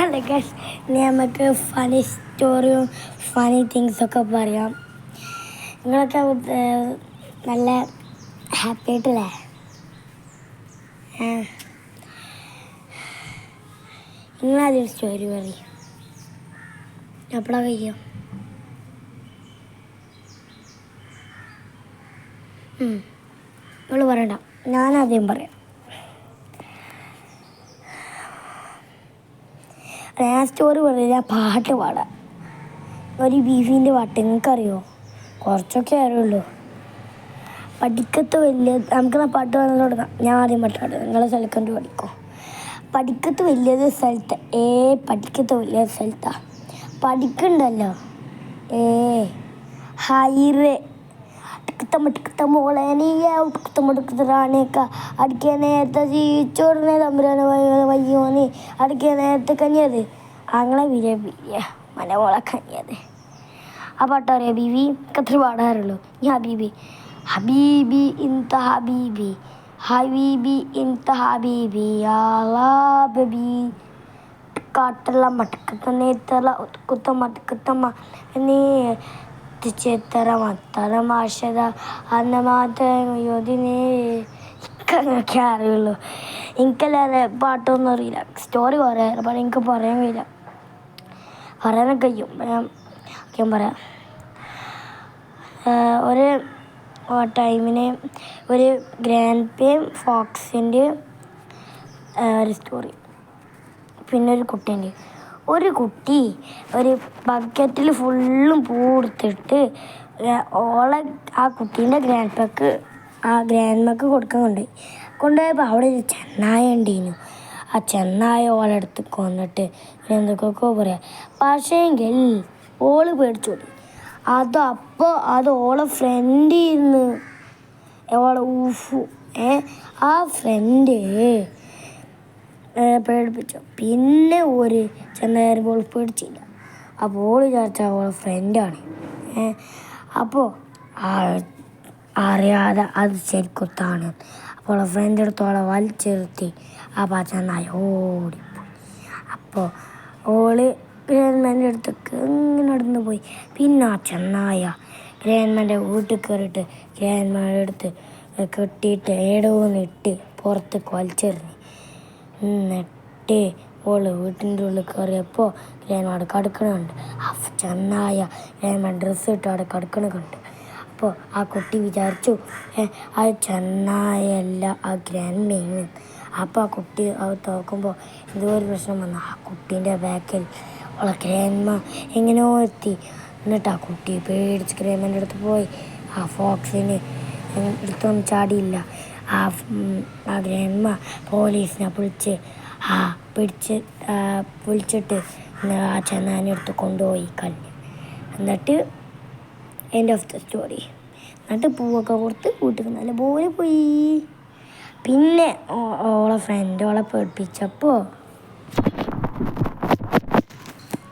അല്ല ഗൈസ്, ഇനി നമുക്ക് ഫണി സ്റ്റോറിയും ഫണി തിങ്സൊക്കെ പറയാം. നിങ്ങളൊക്കെ നല്ല ഹാപ്പി ആയിട്ടല്ലേ? നിങ്ങളാദ്യം സ്റ്റോറി പറയും. എപ്പോഴാണ് കഴിയും? നിങ്ങൾ പറയണ്ട, ഞാനാദ്യം പറയാം. ഞാൻ സ്റ്റോറി പറയില്ല, പാട്ട് പാടാം. ഒരു ബീഫിൻ്റെ പാട്ട് നിങ്ങൾക്കറിയോ? കുറച്ചൊക്കെ അറിയുള്ളൂ. പഠിക്കത്ത് വലിയ നമുക്ക് പാട്ട് പാടാൻ തുടങ്ങാം. ഞാൻ ആദ്യം പാട്ട് പാടാം, നിങ്ങളെ സ്ഥലക്കണ്ട് പഠിക്കോ. പഠിക്കത്ത് വലിയത് സ്ഥലത്ത് പഠിക്കത്ത് വലിയ സ്ഥലത്താ പഠിക്കണ്ടല്ലോ. ഹൈറേ ടിക്കത്തമ്മ മോളെ നീയ ഉടുക്കത്തമ്മ റാണിയൊക്കെ അടിക്കാൻ നേരത്തെ ചീച്ചോടനെ തമ്പുരാനെ വയ്യോ നീ അടിക്കാൻ നേരത്തെ കഞ്ഞത് അങ്ങനെ ബിരിയ മലമോളെ കഞ്ഞത്. ആ പാട്ടറിയാം ബീബി? കത്ര പാടാറുള്ളൂ. ഞാൻ ഹബീബി ഹബീബി ഇന്ത ഹബീബി ഹബീബി ഇന്ത ഹബീബി യാ ബബി കാട്ടല മട്ടക്കത്തന്നെ തല ഒത്തുക്കുത്ത മട്ടക്കത്തമ്മ നീ ചേത്തറ മത്തറ മാഷത അന്ന മാതയോദിനേ. എനിക്കങ്ങനെയൊക്കെ അറിയുള്ളൂ. എനിക്കല്ലാതെ പാട്ടൊന്നും അറിയില്ല. സ്റ്റോറി പറയാറ് പക്ഷേ എനിക്ക് പറയാൻ കഴിയില്ല. പറയാനൊക്കെ കഴിയും. ഞാൻ പറയാം. ഒരു ടൈമിന് ഒരു ഗ്രാൻഡ് പേയും ഫോക്സിൻ്റെ ഒരു സ്റ്റോറി. പിന്നെ ഒരു കുട്ടീൻ്റെ ഒരു കുട്ടി ഒരു ബക്കറ്റിൽ ഫുള്ളും പൂ കൊടുത്തിട്ട് ഓളെ ആ കുട്ടീൻ്റെ ഗ്രാൻഡ്മക്ക് കൊടുക്കാൻ കൊണ്ടുപോയപ്പോൾ അവിടെ ഒരു ചെന്നായ ഉണ്ടീനു. ആ ചെന്നായ ഓളെ അടുത്ത് കൊന്നിട്ട് എന്തൊക്കെയൊക്കെ പറയാം. പക്ഷേങ്കിൽ ഓള് പേടിച്ചോടി. അത് ഓളെ ഫ്രണ്ടിന്ന് ഓളെ ഊഫു ആ ഫ്രണ്ട് പേടിപ്പിച്ചു. പിന്നെ ഒരു ചെന്നേരുമ്പോൾ പേടിച്ചില്ല. അപ്പോൾ ഓള് വിചാരിച്ച ഓളെ ഫ്രണ്ടാണ്. അപ്പോൾ അറിയാതെ അത് ശരിക്കുത്താണ്. അപ്പോൾ ഓളെ ഫ്രണ്ട് എടുത്തോളെ വലിച്ചെറുത്തി ആ ചെന്നായ ഓടിപ്പോയി. അപ്പോൾ ഓള് ഗ്രാൻഡ്മാൻ്റെ അടുത്തേക്ക് ഇങ്ങനെ നടന്നു പോയി. പിന്നെ ആ ചെന്നായ ഗ്രാൻഡ്മാൻ്റെ വീട്ടിൽ കയറിയിട്ട് ഗ്രാൻഡ്മാൻ്റെ അടുത്ത് കെട്ടിയിട്ട് ഏടോന്നിട്ട് പുറത്തേക്ക് വലിച്ചെറിഞ്ഞ്. എന്നിട്ട് ഓള് വീട്ടിൻ്റെ ഉള്ളിൽ കയറിയപ്പോൾ ഗ്രാൻഡ്മാട് കടുക്കണുണ്ട്. ആ ചെന്നായ ഗ്രാൻഡ്മാൻ ഡ്രസ്സ് ഇട്ട് അവിടെ കടുക്കണ കണ്ട്. അപ്പോൾ ആ കുട്ടി വിചാരിച്ചു ആ ചെന്നായല്ല ആ ഗ്രാൻഡ്മേന്ന്. അപ്പോൾ ആ കുട്ടി അത് നോക്കുമ്പോൾ എന്തോ ഒരു പ്രശ്നം വന്നു. ആ കുട്ടീൻ്റെ ബാക്കിൽ ഓളെ ഗ്രാൻഡ്മ എങ്ങനെയോ എത്തി. എന്നിട്ട് ആ കുട്ടി പേടിച്ച് ഗ്രാൻഡ്മാൻ്റെ അടുത്ത് പോയി. ആ ഫോക്സിന് എടുത്തൊന്നും ചാടിയില്ല. ആ ഗ്രാൻഡ്മ പോലീസിനെ വിളിച്ചിട്ട് ആ ചെന്നാനെ എടുത്ത് കൊണ്ടുപോയി കളഞ്ഞു. എന്നിട്ട് എൻഡ് ഓഫ് ദ സ്റ്റോറി. എന്നിട്ട് പൂവൊക്കെ കൊടുത്ത് വീട്ടിൽ നല്ല പോലെ പോയി. പിന്നെ ഓളെ ഫ്രണ്ട് ഓളെ പേടിപ്പിച്ചപ്പോൾ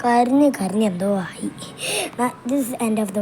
കരഞ്ഞ് എന്തോ ആയി. This end of the